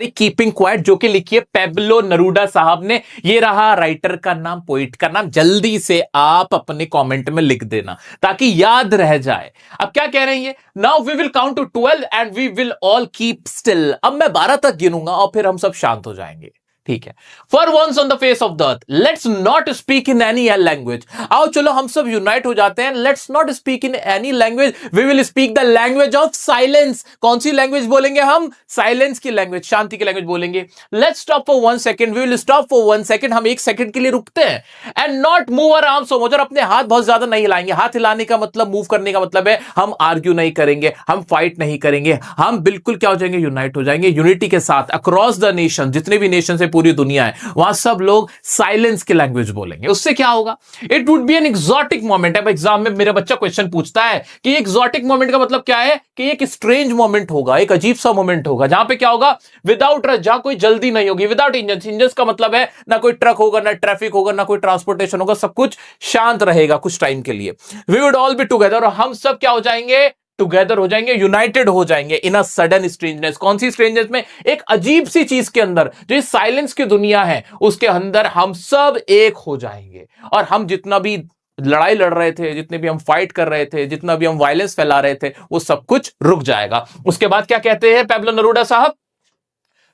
Keeping quiet, जो कि लिखी है पेब्लो नरूडा साहब ने। ये रहा राइटर का नाम, पोइट का नाम। जल्दी से आप अपने कमेंट में लिख देना ताकि याद रह जाए। अब क्या कह रहे हैं ये, now we will count to 12 and we will all keep still. अब मैं 12 तक गिनूंगा और फिर हम सब शांत हो जाएंगे, ठीक है। For once on the face of the earth let's not speak in any language. आओ चलो हम सब यूनाइट हो जाते हैं। Let's not speak in any language, we will speak the language of silence. कौन सी लैंग्वेज बोलेंगे हम? साइलेंस की लैंग्वेज, शांति की लैंग्वेज बोलेंगे। Let's stop for 1 second, we will stop for 1 second. हम 1 सेकेंड के लिए रुकते हैं। And not move our arms so much, और अपने हाथ बहुत ज्यादा नहीं हिलाएंगे। हाथ हिलाने का मतलब, मूव करने का मतलब है हम आर्ग्यू नहीं करेंगे, हम फाइट नहीं करेंगे, हम बिल्कुल क्या हो जाएंगे, यूनाइट हो जाएंगे यूनिटी के साथ। अक्रॉस द नेशन, जितने भी नेशन है पूरी दुनिया है, वहां सब लोग साइलेंस की लैंग्वेज बोलेंगे। उससे क्या होगा? It would be an exotic moment. अब एग्जाम में मेरा बच्चा क्वेश्चन पूछता है कि एक्सोटिक मोमेंट का मतलब क्या है, कि एक स्ट्रेंज मोमेंट होगा, एक अजीब सा मोमेंट होगा, जहां पे क्या होगा, विदाउट रश, जहां कोई जल्दी नहीं होगी, विदाउट इंजन। इंजन का मतलब है ना कोई ट्रक होगा, ना ट्रैफिक होगा, ना कोई ट्रांसपोर्टेशन होगा, सब कुछ शांत रहेगा कुछ टाइम के लिए। We would all be together, और हम सब क्या हो जाएंगे, टुगेदर हो जाएंगे, यूनाइटेड हो जाएंगे इन अ सडन स्ट्रेंजनेस। कौन सी स्ट्रेंजनेस में? एक अजीब सी चीज के अंदर, जो साइलेंस की दुनिया है उसके अंदर हम सब एक हो जाएंगे। और हम जितना भी लड़ाई लड़ रहे थे, जितने भी हम फाइट कर रहे थे, जितना भी हम वायलेंस फैला रहे थे, वो सब कुछ रुक जाएगा। उसके बाद क्या कहते हैं पेब्लो नरूडा साहब?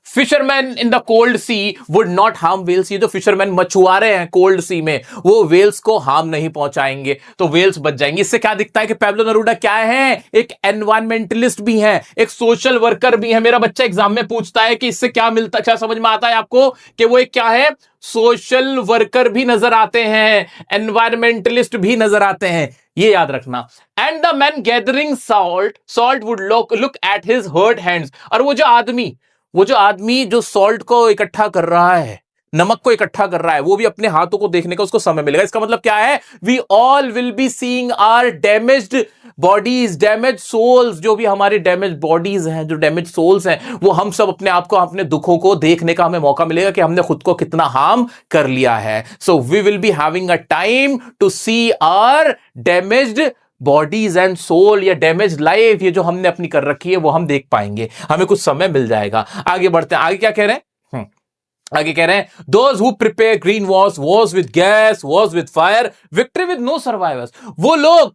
Fisherman in the cold sea would not harm whales. ये जो फिशरमैन, मछुआरे हैं कोल्ड सी में, वो वेल्स को हार्म नहीं पहुंचाएंगे, तो वेल्स बच जाएंगे। इससे क्या दिखता है कि पेब्लो नरूडा क्या है, एक एनवायरमेंटलिस्ट भी है, एक सोशल वर्कर भी है। मेरा बच्चा एग्जाम में पूछता है कि इससे क्या मिलता, क्या समझ में आता है आपको, कि वो एक क्या है, सोशल वर्कर भी नजर आते हैं, एनवायरमेंटलिस्ट भी नजर आते हैं, ये याद रखना। And the man gathering salt would look at his hurt hands. और वो जो आदमी जो सॉल्ट को इकट्ठा कर रहा है, नमक को इकट्ठा कर रहा है, वो भी अपने हाथों को देखने का उसको समय मिलेगा। इसका मतलब क्या है, we all will be seeing our damaged bodies, damage souls. जो भी हमारे डैमेज बॉडीज हैं, जो डैमेज सोल्स हैं, वो हम सब अपने आप को, अपने दुखों को देखने का हमें मौका मिलेगा कि हमने खुद को कितना हार्म कर लिया है। So we will be having a time to see our damaged bodies and soul, या डैमेज लाइफ, ये जो हमने अपनी कर रखी है वो हम देख पाएंगे, हमें कुछ समय मिल जाएगा। आगे बढ़ते हैं, आगे क्या कह रहे हैं? आगे कह रहे हैं, those who prepare green wars with gas, wars with fire, victory with no survivors. वो लोग,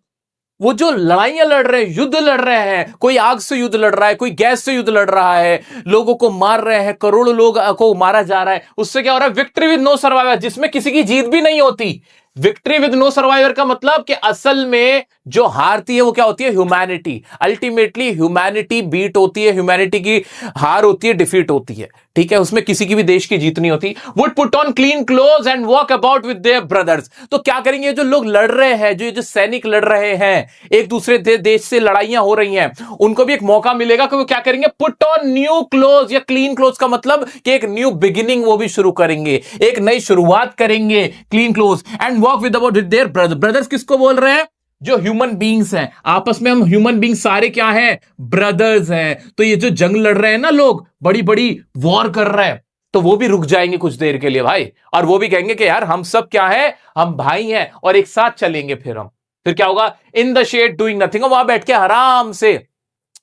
वो जो लड़ाइयां लड़ रहे हैं, युद्ध लड़ रहे हैं, कोई आग से युद्ध लड़ रहा है, कोई गैस से युद्ध लड़ रहा है, लोगों को मार रहे हैं, करोड़ों लोग को मारा जा रहा है, उससे क्या हो रहा है, विक्ट्री विद नो सर्वाइवर, जिसमें किसी की जीत भी नहीं होती। विक्ट्री विद नो सर्वाइवर का मतलब कि असल में जो हारती है वो क्या होती है, ह्यूमैनिटी। अल्टीमेटली ह्यूमैनिटी बीट होती है, ह्यूमैनिटी की हार होती है, डिफीट होती है, ठीक है, उसमें किसी की भी देश की जीत नहीं होती। Would put on clean clothes and walk about with their brothers. तो क्या करेंगे जो लोग लड़ रहे हैं, जो सैनिक लड़ रहे हैं, एक दूसरे देश से लड़ाइयां हो रही हैं, उनको भी एक मौका मिलेगा कि वो क्या करेंगे, पुट ऑन न्यू क्लोथ्स, या क्लीन क्लोथ्स का मतलब कि एक न्यू बिगिनिंग वो भी शुरू करेंगे, एक नई शुरुआत करेंगे, clean clothes. And walk with about with their brother. Brothers किसको बोल रहे हैं? जो ह्यूमन बींग्स हैं, आपस में हम ह्यूमन बींग सारे क्या हैं, ब्रदर्स हैं। तो ये जो जंग लड़ रहे हैं ना लोग, बड़ी बड़ी वॉर कर रहे हैं, तो वो भी रुक जाएंगे कुछ देर के लिए भाई, और वो भी कहेंगे कि यार हम सब क्या है, हम भाई हैं, और एक साथ चलेंगे। फिर क्या होगा, in the shade doing nothing, वहां बैठ के आराम से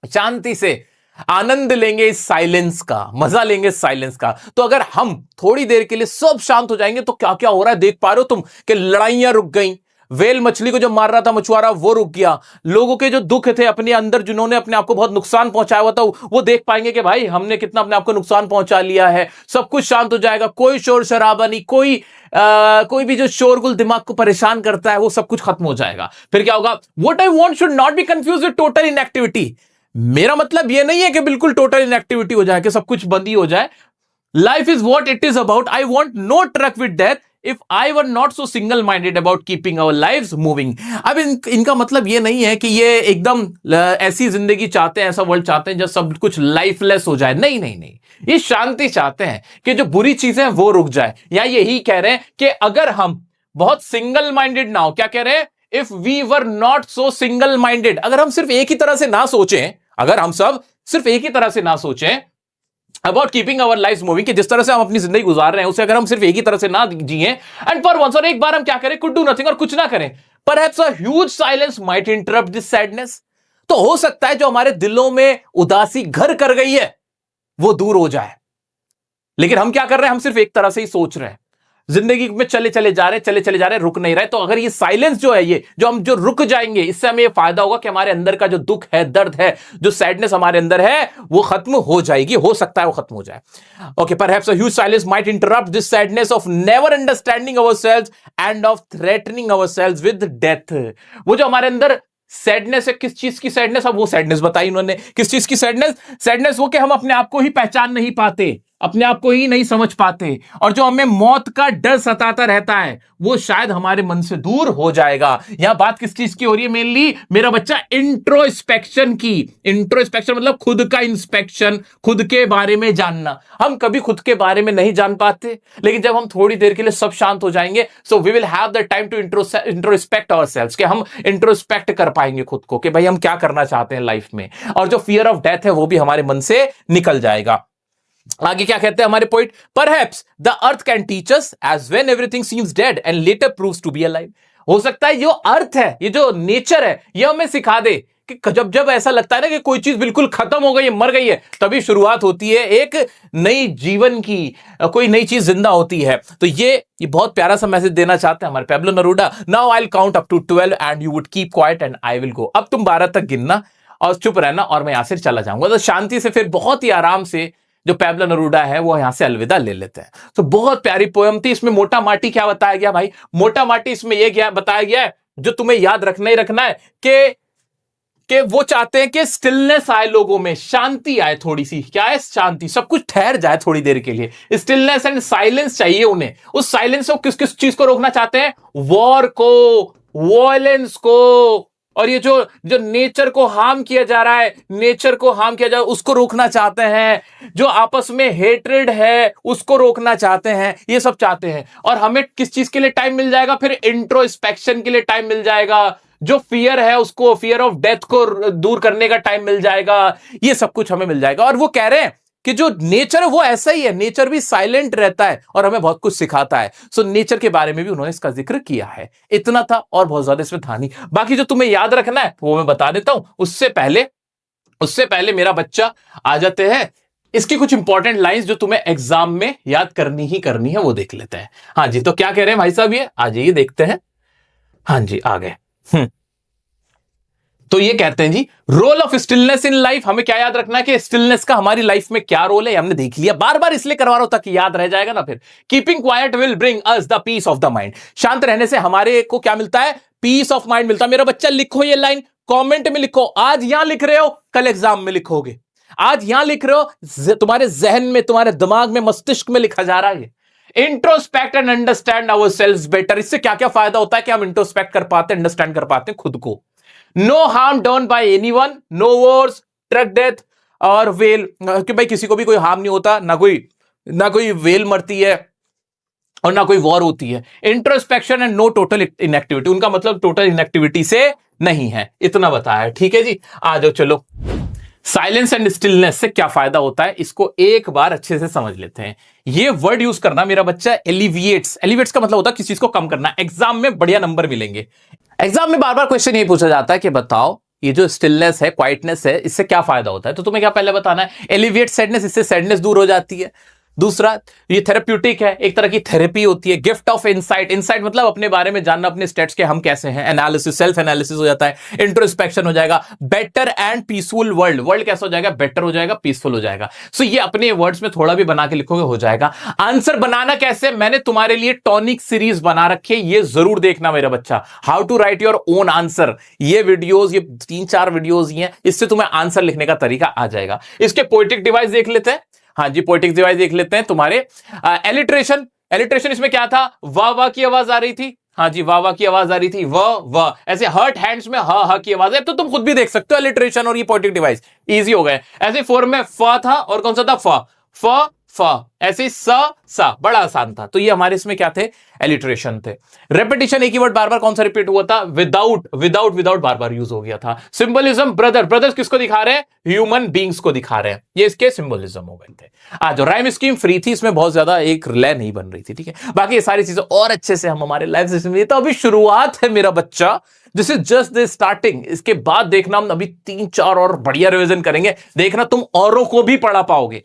शांति से आनंद लेंगे इस साइलेंस का, मजा लेंगे इस साइलेंस का। तो अगर हम थोड़ी देर के लिए सब शांत हो जाएंगे तो क्या क्या हो रहा है देख पा रहे हो तुम, कि लड़ाइयां रुक गई, वेल मछली को जो मार रहा था मछुआरा वो रुक गया, लोगों के जो दुख थे अपने अंदर, जिन्होंने अपने आप को बहुत नुकसान पहुंचाया हुआ था, वो देख पाएंगे कि भाई हमने कितना अपने आप को नुकसान पहुंचा लिया है। सब कुछ शांत हो जाएगा, कोई शोर शराबा नहीं, कोई भी जो शोरगुल दिमाग को परेशान करता है वो सब कुछ खत्म हो जाएगा। फिर क्या होगा, what I want should not be confused with total inactivity. मेरा मतलब ये नहीं है कि बिल्कुल टोटल इनएक्टिविटी हो जाए, कि सब कुछ बंद ही हो जाए। Life is what it is about, I want no truck with death if I were not so single minded about keeping our lives moving. अब इनका मतलब ये नहीं है कि ये एकदम ऐसी जिंदगी चाहते हैं, ऐसा वर्ल्ड चाहते हैं जब सब कुछ लाइफलेस हो जाए। नहीं नहीं नहीं, ये शांति चाहते हैं कि जो बुरी चीजें हैं वो रुक जाए। या यही कह रहे हैं कि अगर हम बहुत सिंगल माइंडेड ना हो, क्या कह रहे हैं, if we were not so single minded, अगर हम सिर्फ एक ही तरह से ना सोचें, अगर हम सब सिर्फ एक ही तरह से ना सोचें about keeping our life moving, कि जिस तरह से हम अपनी जिंदगी गुजार रहे हैं उसे अगर हम सिर्फ एक ही तरह से ना जिए, एंड फॉर वंस, और एक बार हम क्या करें, कुड डू नथिंग, और कुछ ना करें, perhaps a huge silence might interrupt this sadness. तो हो सकता है जो हमारे दिलों में उदासी घर कर गई है वो दूर हो जाए। लेकिन हम क्या कर रहे हैं, हम सिर्फ एक तरह से ही सोच रहे हैं, जिंदगी में चले चले जा रहे हैं, चले चले जा रहे हैं, रुक नहीं रहे। तो अगर ये साइलेंस जो है, ये जो रुक जाएंगे, इससे हमें ये फायदा होगा कि हमारे अंदर का जो दुख है, दर्द है, जो सैडनेस हमारे अंदर है, वो खत्म हो जाएगी, हो सकता है वो खत्म हो जाए। Okay, perhaps a huge silence might interrupt this sadness of never understanding ourselves end of threatening ourselves with death. वो जो हमारे अंदर सैडनेस है, किस चीज की सैडनेस, अब वो सैडनेस बताई उन्होंने, किस चीज की सैडनेस, सैडनेस वो कि हम अपने आप को ही पहचान नहीं पाते, अपने आप को ही नहीं समझ पाते, और जो हमें मौत का डर सताता रहता है, वो शायद हमारे मन से दूर हो जाएगा। यहां बात किस चीज की हो रही है मेनली मेरा बच्चा, इंट्रोस्पेक्शन की। इंट्रोस्पेक्शन मतलब खुद का इंस्पेक्शन, खुद के बारे में जानना। हम कभी खुद के बारे में नहीं जान पाते, लेकिन जब हम थोड़ी देर के लिए सब शांत हो जाएंगे, so we will have the time to introspect ourselves, कि हम इंट्रोस्पेक्ट कर पाएंगे खुद को, कि भाई हम क्या करना चाहते हैं लाइफ में, और जो फियर ऑफ डेथ है वो भी हमारे मन से निकल जाएगा। आगे क्या कहते हैं हमारे poet, perhaps the earth can teach us as when everything seems dead and later proves to be alive. हो सकता है जो अर्थ है, ये जो नेचर है, ये हमें सिखा दे कि जब जब ऐसा लगता है ना कि कोई चीज बिल्कुल खत्म हो गई है, मर गई है, तभी शुरुआत होती है एक नई जीवन की, कोई नई चीज जिंदा होती है। तो ये बहुत प्यारा सा मैसेज देना चाहते हैं हमारे Pablo Neruda. Now I will count up to 12 and you would keep quiet and I will go. अब तुम 12 तक गिनना और चुप रहना, और मैं यहां से चला जाऊंगा। तो शांति से, फिर बहुत ही आराम से जो पैब्लो नेरूडा है वो यहां से अलविदा ले लेते हैं। तो बहुत प्यारी पोयम थी। इसमें मोटा माटी क्या बताया गया भाई, मोटा माटी इसमें यह क्या बताया गया है, जो तुम्हें याद रखना ही रखना है, कि वो चाहते हैं कि स्टिलनेस आए, लोगों में शांति आए, थोड़ी सी क्या है, शांति, सब कुछ ठहर जाए थोड़ी देर के लिए। स्टिलनेस एंड साइलेंस चाहिए उन्हें। उस साइलेंस को किस किस चीज को रोकना चाहते हैं, वॉर को, वॉयलेंस को, और ये जो नेचर को हार्म किया जा रहा है, नेचर को हार्म किया जा रहा है, उसको रोकना चाहते हैं। जो आपस में हेट्रेड है उसको रोकना चाहते हैं, ये सब चाहते हैं। और हमें किस चीज के लिए टाइम मिल जाएगा, फिर इंट्रोस्पेक्शन के लिए टाइम मिल जाएगा। जो फियर है उसको, फियर ऑफ डेथ को दूर करने का टाइम मिल जाएगा। ये सब कुछ हमें मिल जाएगा। और वो कह रहे हैं कि जो नेचर है वो ऐसा ही है, नेचर भी साइलेंट रहता है और हमें बहुत कुछ सिखाता है। सो नेचर के बारे में भी उन्होंने इसका जिक्र किया है। इतना था, और बहुत ज्यादा इसमें था नहीं। बाकी जो तुम्हें याद रखना है वो मैं बता देता हूं। उससे पहले मेरा बच्चा आ जाते हैं, इसकी कुछ इंपॉर्टेंट लाइंस जो तुम्हें एग्जाम में याद करनी ही करनी है, वो देख लेते हैं। हाँ जी, तो क्या कह रहे हैं भाई साहब, ये आ जाइए देखते हैं। हाँ जी, आ गए। तो ये कहते हैं जी, role of stillness in life. हमें क्या याद रखना है कि स्टिलनेस का हमारी लाइफ में क्या रोल है, हमने देख लिया। बार बार इसलिए करवा रहा हूं ताकि याद रह जाएगा ना फिर। Keeping quiet will bring us the peace of the mind. शांत रहने से हमारे को क्या मिलता है, पीस ऑफ माइंड मिलता है। मेरा बच्चा लिखो ये लाइन, कमेंट में लिखो। आज यहां लिख रहे हो, कल एग्जाम में लिखोगे। आज यहां लिख रहे हो, तुम्हारे जहन में, तुम्हारे दिमाग में, मस्तिष्क में लिखा जा रहा है। Introspect and understand ourselves better. इससे क्या क्या फायदा होता है कि हम इंट्रोस्पेक्ट कर पाते हैं, अंडरस्टैंड कर पाते हैं खुद को। No harm done by anyone, no wars, truck death और वेल, कि भाई किसी को भी कोई हार्म नहीं होता, ना कोई वेल मरती है और ना कोई वॉर होती है। Introspection and no total inactivity, उनका मतलब टोटल इनएक्टिविटी से नहीं है। इतना बताया, ठीक है जी। आ जाओ, चलो साइलेंस एंड स्टिलनेस से क्या फायदा होता है, इसको एक बार अच्छे से समझ लेते हैं। ये वर्ड यूज करना मेरा बच्चा, एलिविएट्स। एलिविएट्स का मतलब होता है किसी चीज को कम करना। एग्जाम में बढ़िया नंबर मिलेंगे। एग्जाम में बार बार क्वेश्चन ये पूछा जाता है कि बताओ ये जो स्टिलनेस है, क्वाइटनेस है, इससे क्या फायदा होता है। तो तुम्हें क्या पहले बताना है, एलिविएट सैडनेस, इससे सैडनेस दूर हो जाती है। दूसरा, ये थेरेप्यूटिक है, एक तरह की थेरेपी होती है। गिफ्ट ऑफ इनसाइट, इनसाइट मतलब अपने बारे में जानना, अपने स्टेट्स के हम कैसे हैं। एनालिसिस, सेल्फ एनालिसिस हो जाता है। इंट्रोस्पेक्शन हो जाएगा। Better and peaceful world, world कैसा हो जाएगा, बेटर हो जाएगा, पीसफुल हो जाएगा। सो ये अपने वर्ड्स में थोड़ा भी बना के लिखोगे हो जाएगा। आंसर बनाना कैसे, मैंने तुम्हारे लिए टॉनिक सीरीज बना रखी है, ये जरूर देखना मेरा बच्चा। How to write your own answer, ये वीडियोस, ये 3-4 वीडियोस ही हैं, इससे तुम्हें आंसर लिखने का तरीका आ जाएगा। इसके पोएटिक डिवाइस देख लेते हैं। हाँ जी, पोएटिक डिवाइस देख लेते हैं। तुम्हारे एलिट्रेशन इसमें क्या था, वाह वाह की आवाज आ रही थी। हाँ जी, वाह वाह की आवाज आ रही थी, वाह वाह, ऐसे हर्ट हैंड्स में हा हा की आवाज है। तो तुम खुद भी देख सकते हो, एलिट्रेशन और ये पोएटिक डिवाइस इजी हो गए। ऐसे फॉर्म में फ था और कौन सा था, फ ऐसे सा, बड़ा आसान था। तो ये हमारे इसमें क्या थे, एलिट्रेशन थे। रेपिटेशन, एक ही वर्ड बार बार कौन सा रिपीट हुआ था, विदाउट बार बार यूज हो गया था। सिंबलिज्म, ब्रदर्स किसको दिखा रहे हैं, ह्यूमन बींग्स को दिखा रहे हैं। ये इसके सिंबलिज्म हो गए थे। आज राइम स्कीम फ्री थी, इसमें बहुत ज्यादा एक लय नहीं बन रही थी, ठीक है। बाकी ये सारी चीजें और अच्छे से हम हमारे लाइफ सेशन में, तो अभी शुरुआत है मेरा बच्चा, this is just the starting. इसके बाद देखना हम अभी 3-4 और बढ़िया रिवीजन करेंगे। देखना तुम औरों को भी पढ़ा पाओगे,